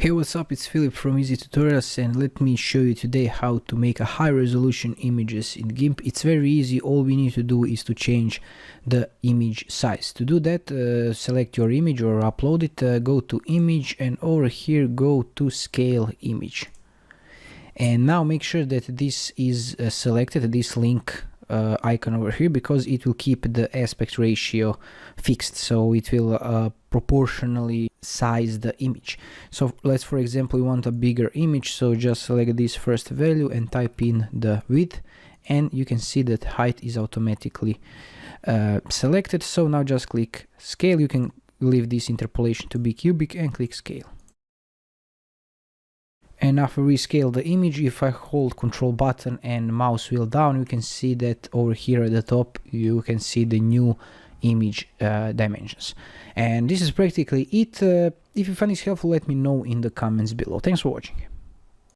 Hey, what's up? It's Philip from Easy Tutorials, and let me show you today how to make a high resolution images in GIMP. It's very easy. All we need to do is to change the image size. To do that, select your image or upload it, go to image, and over here go to scale image. And now make sure that this is selected, this link icon over here, because it will keep the aspect ratio fixed, so it will proportionally size the image. So let's, for example, we want a bigger image, so just select this first value and type in the width, and you can see that height is automatically selected. So now just click scale. You can leave this interpolation to be cubic and click scale. And after we scale the image, if I hold Control button and mouse wheel down, you can see that over here at the top you can see the new image dimensions. And this is practically it. If you find this helpful, let me know in the comments below. Thanks for watching.